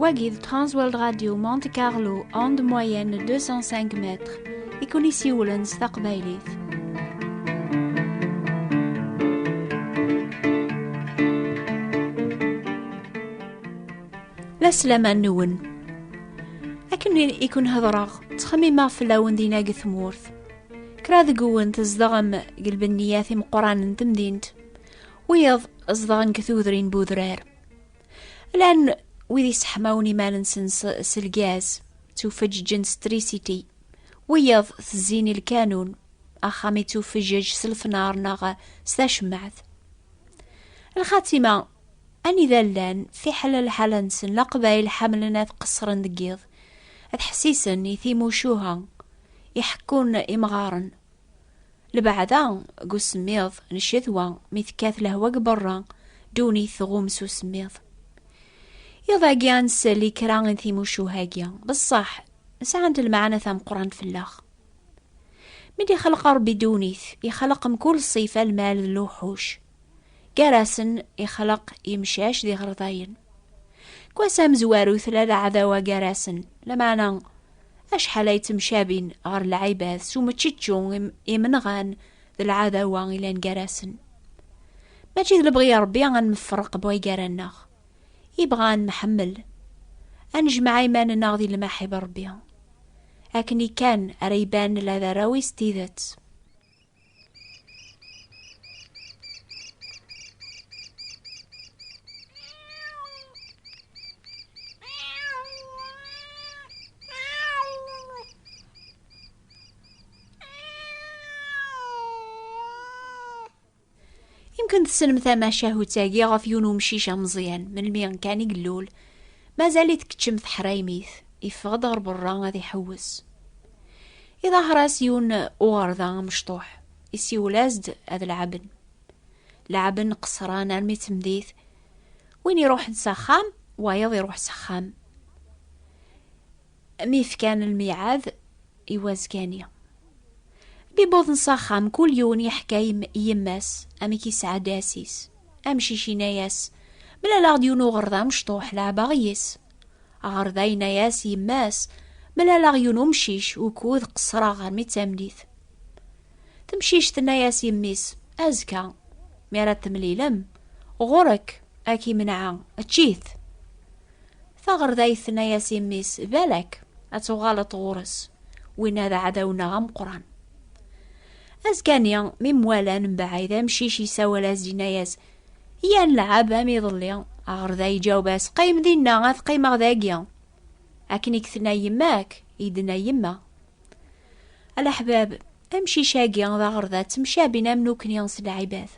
Wagid Transworld Radio Monte Carlo, onde moyenne 205 mètres. Ici Oulens taqbaylit. لا سلامة نون أكن يكون هضراغ تخميما فلاون دينا قثمورث كراذ قوان تزدغم قلب النياثي مقران تمدينت ويض أصدغن كثوذرين بوذرار لأن ويدي سحماوني مالنسن سلقاز توفج جنس تريسيتي ويض تزيني الكانون أخامي توفجج سلفنار ناغا ستاشمعث الخاتمة أني ذلان في حلال حالنسن لقبايل حملنا قصرن دقيض أتحسيسن يثيمو شوها يحكون إمغارن لبعدان قو سميض نشذوا ميثكاث لهوا قبرا دوني ثغومسو سميض يضا جانس اللي كران ثيمو شوهاقيا بالصح ساعند المعنى ثام قران في اللاخ مدي خلق ربي دونيث يخلق مكل صيفة المال اللوحوش جراسن يخلق يمشاش ذي غرضاين كواسام زوارو ثلاثة عذاوة جراسن لمعنى أشحال يتمشابين غير العباد سوما تشيتشون يمنغان ذي العذاوة إلى جراسن ماشي ذي بغي ربي غنمفرق بوي جراناغ يبغان محمل أنجمع إيمان ناغذي المحب ربي أكني كان أريبان لذا راوي ستيذات يمكن تسلم ثما شاهو تاقي غف يونو مشيشة مزيان من الميان كان يقلول ما زالت كتشمث حرايميث يفغد غرب الران غادي يحوس إذا هراس يون أغرضا مشطوح يسيو لازد هذا العبن قصران الميت مديث وين يروح نسخام ويض يروح سخام ميف كان الميعاد يوازكانيا بيبوض نسخام كل يوم يحكي يماس أمي كيسعى داسيس أمشي شيناياس بلا لاغد يونو غرضا مشطوح لا باغيس غرضاينا ياس يماس بلا لاغ يونو مشيش وكوذ قصرا غير ميتامديث تمشيش تناياس يميس أزكا ميرات تمليلم غورك أكي منعا أتشيث ثغرضاي ثناياس يميس بالك أتغالط غورس وين هذا عداونا غم قران أزكانيا مموالا نبعيدا مشيش يساوى لازديناياس يا نلعب هم يظلي أغرذا يجاوباس قيم دينا غاث قيم أغذاقيا أكن يكثنا يماك يدنا يما الأحباب أمشي شاقيا ذا غرذا تمشى بنا منوكن ينص العباث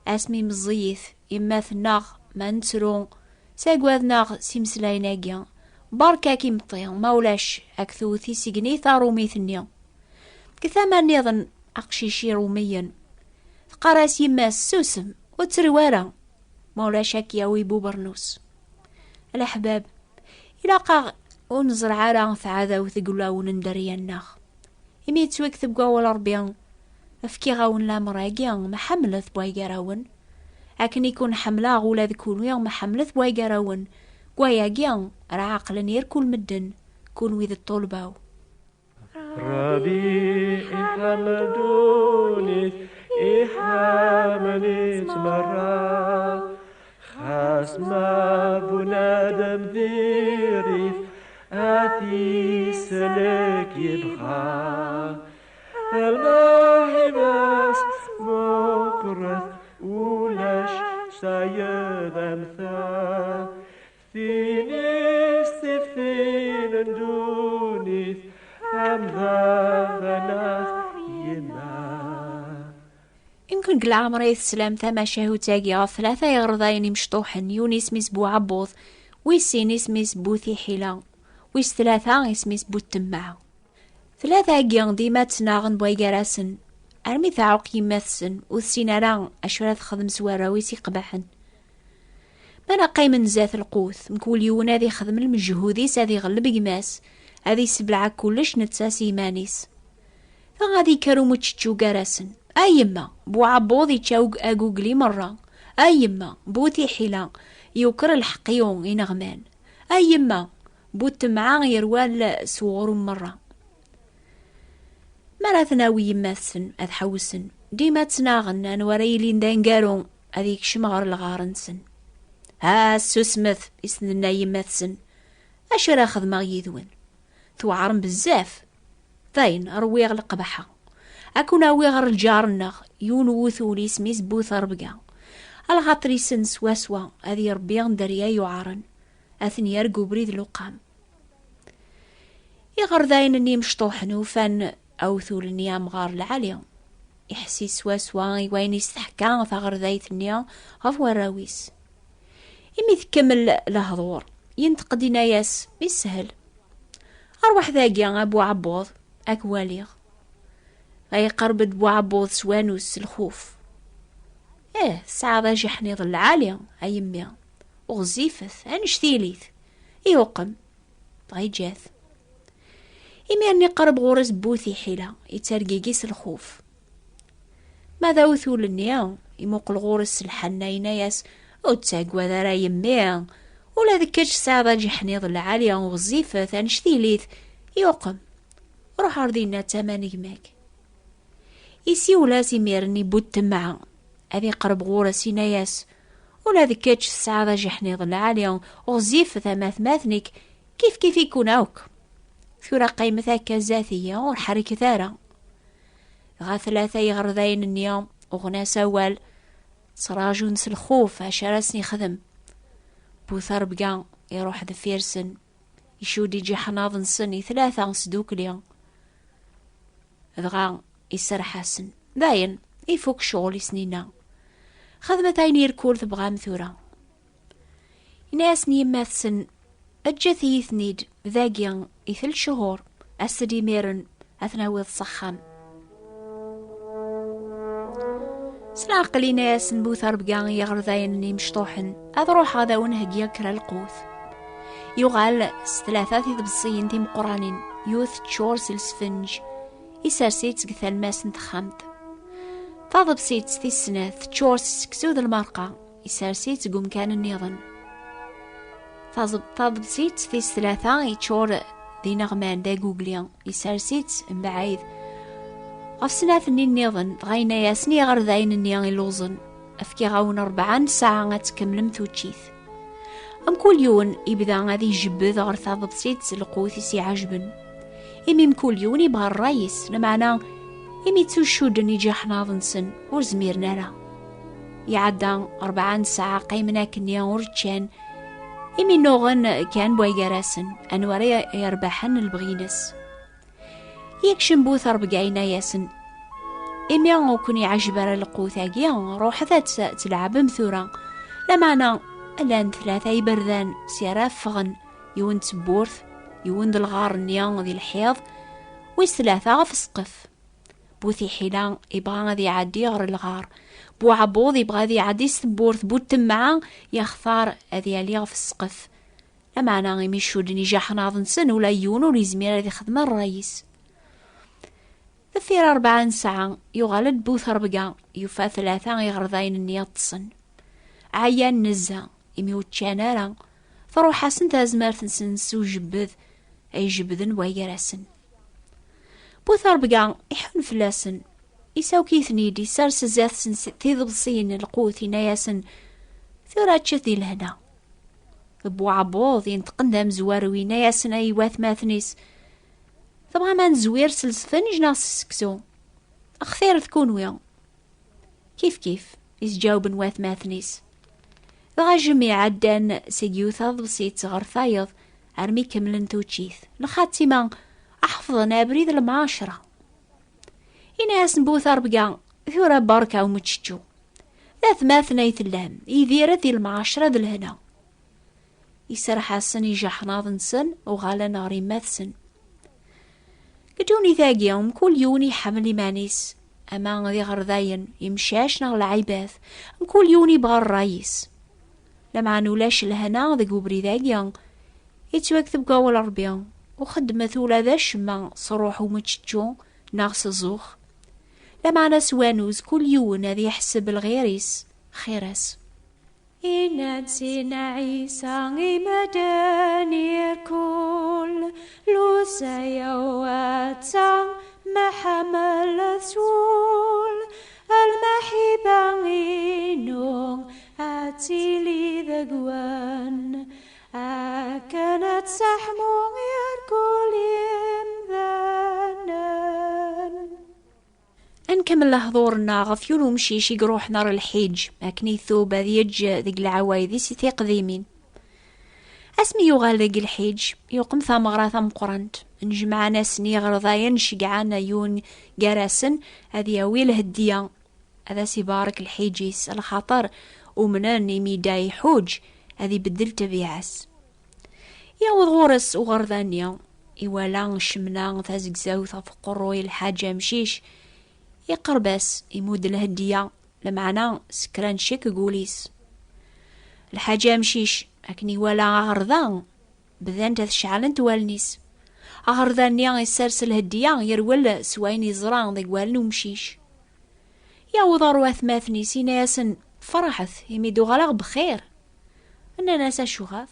أسمي مزيث إماث ناغ ما نترون ساقواذ ناغ سيمسلايناقيا باركا كي مطيا مولاش أكثوثي سيقني ثارو ميثنيا كثاما نيضن أقشيشي روميا قراس يماس سوسم وتروارا مولاش هكيا ويبو برنوس الأحباب إلا قاغ ونزرع راه ثعاذا وثقلا ونندريا الناخ إمي توكثب قاول ربيان أفكي غاون لا مراقيا ما حملث بواي قراون أكن يكون حملا غولا ذكونو يا ما حملث بواي قراون قوايا قيان راه عقلا يركل مدن كون ويذ الطلباو ربي إحمدوني إحملي مرة خاسما بنادم ذيري أثي سلك يبغى الماهبس مكرث ولاش سايد أمثال ثيني استفثين دوني يمكن كل عام ريث سلام ثما شاهو تاقيا ثلاثة يغرضاين مشطوحن يونيس ميس بو عبوض ويسينيس ميس بو ثيحيلا ويس ثلاثة اسميس بو التماع ثلاثة اقيان ديما تناغن بواي قراسن ارمي ثعوق يماثسن وثسيناران اشوال تخدم سوارا ويسي قباحن مانا قايمن زاث القوث مكول يونا ذي خدم المجهودي ساذي غلب يماس هذي سبلعة كلش نتساسي مانيس فغادي كارو متشتشو قراسن أيما بو عبوضي تشاوق أقوقلي مرة أيما بو تيحيلا يوكر الحقيون ينغمان أيما بوت معاه يروال سوغر مرة مرة ثناوي يماثن أذ حوسن ديما تناغن أن وريلين دانقارون أذيك شمغر الغارنسن ها سوسمث إسننا يماثسن أشرا أخذ ما يذون توعرن بزاف ثاين أرويغ القبحة أكون أويغر الجارنا يونوثولي سميس بوث ربقا الغاطري سن سواسوا أذي ربيغن دريا يعارن أثني يرقو بريد لقام يغر ذاين اني مشطوحن وفان اوثول النيا مغار العالية يحسي سواسوا يوين يستحكا ثغر ذايت النيا غف وراويس يمي تكمل لهضور ينتقدنا ياس بيسهل اروح ذاقيا ابو عبوض اكواليغ غي قربت بو عبوض سوانوس الخوف ساعة جحنيض العالية ايميا وغزيفث انشتيليث يوقم غي جاث إمي أني قرب غورس بوثي حيلة يترقيقيس الخوف ماذا وثول النيا يموق الغورس الحناينا ياس وتساقوا ذرا يميا ولا ذكاش ساعة جحنيض العالية وغزيفة ثانشتي ليث يوقم روح أرضينا تامان قماك يسي ولا سيميرني بوت معا أذي قرب غورس يناياس ولا ذكاش ساعة جحنيض العالية وغزيفة ثماثنيك كيف يكون أوك ثورة قيمة هكا ذاتية والحركة ثارة غا ثلاثة يغرذين النيوم وغنا سوال صراجو نس الخوف عشراسني خدم بوثر بقا يروح ذفيرسن يشود يجي حناض نسني ثلاثة نسدوك اليوم ذغا يسر حسن باين يفوك شغل سنينا خدمة عيني يركول تبغى مثورة يناسني يماثسن أجثي يثنيد ذاقيا إثل شهور أسدي ميرن أثناوذ صخام سنعقلي ناس نبوثر بقان يغرذين مشطوحن أذروح هذا ونهج يكرا القوث يغال ثلاثة ذبصين تيم قرانين يوث تشورس السفنج يسارسيت قثال ماس نتخامد فاضبسيت ثي السناث تشورس كسود المرقى يسارسيت قوم كان النيضن فاضبسيت ثي الثلاثة يتشور ذي نغمان دا جوجليان يسارسيت مبعيد غف سناث ني النيضن غاينا ياسني غير ذاين النيان اللوزن أفكي غاون 4 ساعة غتكملم توتشيث كل يون يبدا غادي يجبد غير فاضبسيت القوث يسي عجبن إمي كل يون يبغى الرئيس لمعنى إمي توشودن يجي حناضن سن ورزميرنا لا يعدى 4 ساعة قيمنا كنيا ورتشان إمي نوغن كان بويقراسن أنواري يربحن البغينس يكشن بوث 40 ياسن إمي غوكني عجبر القوثاقيا روح ذات تلعب مثورة لمعنى الان 3 يبردان سيراف فغن يون تبورث يون دالغار نيان ذي الحيض ويس 3 في السقف بوثي حيلان يبغى غادي يعدي غير الغار بو عبوض يبغى غادي يعدي سبورث بو تمعا يختار هذي عليا في السقف لمعنى غيمي شودني جا حناض نسن ولا يون ولا يزمير هذي خدمة الرئيس ثير 4 ساعة يغلد بوث 4 يوفى 3 يغرضين النياط تصن عيان نزا يميوت شانارا فروح حسن تازمار تنسن سو جبذ أي جبذن ويقراسن بوث 4 يحن فلاسن يساو كيثنيدي سارس زاثسن تيضبصين القوث نياسن ثوراتشت ذي الهنا بو عبوض ينتقن دام زواروي نياسن أي واث ماثنيس طبعا ما نزوير سلسفنج ناس السكسو أخثير تكون ويا كيف يسجاوبن واث ماثنيس ذا جميع عدان سيجيوثا ضبسيت غر ثايض عرمي كملن توتشيث لخاتيما أحفظنا بريد 10 إناس نبوث 4 ثورة باركة ومتشجو ذات ماثني ثلام يذير ذي 10 ذي الهنا يسرح السن يجا حناض نسن وغالا ناري ماثسن كجوني ثاقي يوم كل يوني حملي مانيس أما غذي غرذاين يمشاش نغل عيباث كل يوني بغى الرئيس لما نولاش الهنا ذي قبري ثاقي يتوكتب قاول 4 وخدمة ثولا ذا شما صروح ومتشجو ناغس الزوخ لما نسوانوز كل يون ذي يحسب الغيريس خيرس إنسينا عيسى مداني الكل لوسيا واتسان ما حمل سول المحبة إنهم أتيلي ذقوان كانت سحمو الكل يمذانا. نكمل هضورنا غف يولو مشيش يقروح نار الحيج أكني ثوب يج ذيق العوايدي سيثي قديمين. اسمي يغال ذيق الحيج يقم ثمغرا ثم قرنت نجمع ناس نيغر ضاين شقعانا يون قراسن هذي يويل هدية هذا سيبارك الحيجيس الخطر ومنان يميداي حوج هذي بدلت بيعس ياوض غورس وغرذانيا إيوالان شمنا ثازق زاوثة فقروي الحاجة مشيش يقربس يمود الهدية لمعنا سكران شيك قوليس الحاجة مشيش أكني ولا غرذان بذان تشعلن توالنيس غرذان يا يسرسل هدية يرول سوين يزران ذي والنو مشيش يا وضر واثماثني سيناسن فرحث يميدو غلق بخير أنا ناس شغاف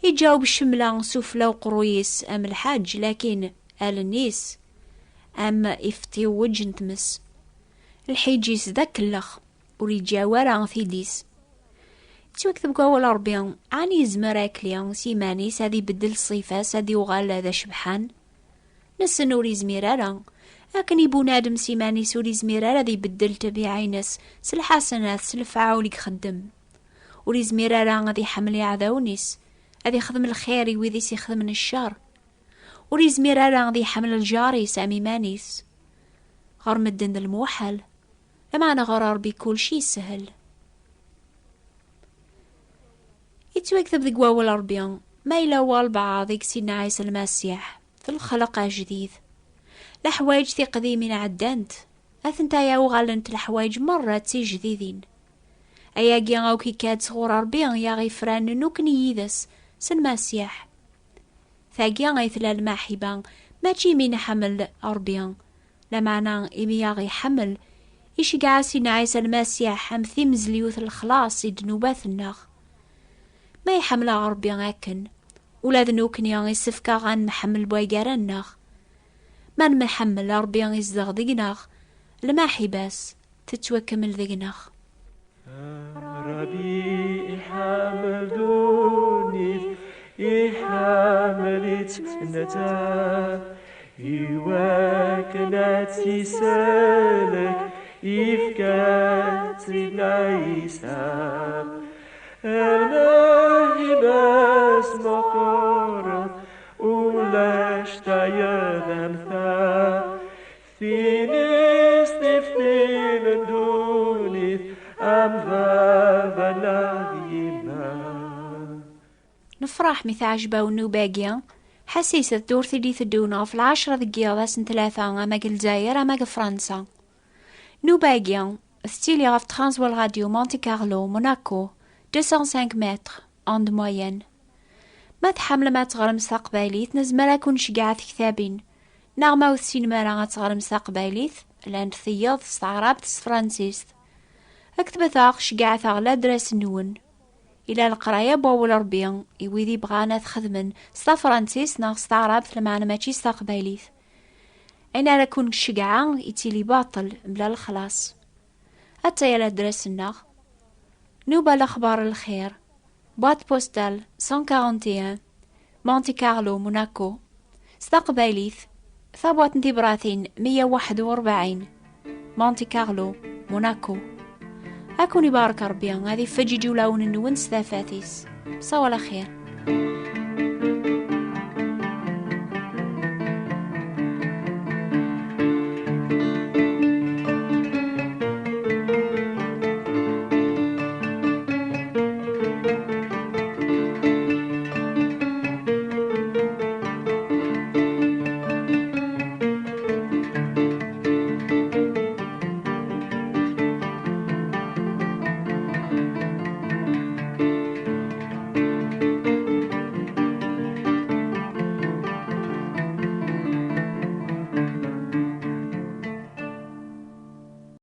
يجاوب الشملة سفلة وقرويس أم الحاج لكن آل النيس أما إفتي وجه نتمس الحيجيس ذاك اللخ وريجاورا ثيديس توكتب قول ربيان عني زمراك ليان سيمانيس هذي بدل صيفاس هذي وغال هذا شبحان نسن وري زميرارا لكن يبو نادم سيمانيس وري زميرارا ذي بدل تبيعينس سلحسنات سلفعاوليك خدم وري زميرارا غادي حملي عذاونيس هذي خدم الخيري وذي سيخدم من الشر وري زميرارا غادي حمل الجاري سامي مانيس غير مدن الموحل لما أنا غرار بكل شي سهل يتوكتب ذي قواول ربيان ما يلوال بعض يكسينا عيسى المسيح في الخلق جديد الحوايج ذي قديمين عدانت أثنتا وغالنت الحوايج مرة تي جديدين أيا جيان أو كي كاد صغور ربيان يا غيفران نوكني يدس سالمسيح ثاقيان غيثلا الماحبان ما تجي من حمل ربيان لمعنا إمي ياغي حمل إيش قاسينا عيسى المسيح أم ثيم زليوث الخلاص يدنوبات الناغ ما يحمل غربي غاكن ولا ذنوكن يغي سفكا غان محمل بويقاران ناغ من محمل ربي يزدغ ذيقناغ لما حباس تتوكمل ذيقناغ ربي يحمل دوني يحمل يتنتا يواكنات يسالك يفكات نايساب أنا هباس مقرث ولا اشتايد أمثال ثينيس تفنين دونيث أمثابنا ذيما. نفرح مثل عجبة ونوباقيا حسيسة دور ثدي ثدونا في 10 دقيقة سن 3 أما الجزائر أما فرنسا. نوباقيا ستيلي غاف ترانسوال راديو مونتي كارلو موناكو 205 متر عند موين. ما تحمل ما تغرم مستقبليت نزمرا كون شقاعت كتابين نغمة والسينما راه تغرم مستقبليت لان ثياض استعرابت فرانسيس اكتبت اغ شقاعت لا درس نون الى القرايه بول ربيان يويدي بغانا تخدمن ستا فرانسيس ناغ استعرابت لمعنا ماشي استقبليت انا راكون شقاعه يتيلي باطل بلا الخلاص حتى يلا درس الناغ نوبة الأخبار الخير بوات بوستال 141 مونتي كارلو موناكو استقباليث ثابوات انتبراثين 141 مونتي كارلو موناكو أكون يبارك ربيان هذه فجي جولاون النونس ثافاتيس صوال خير.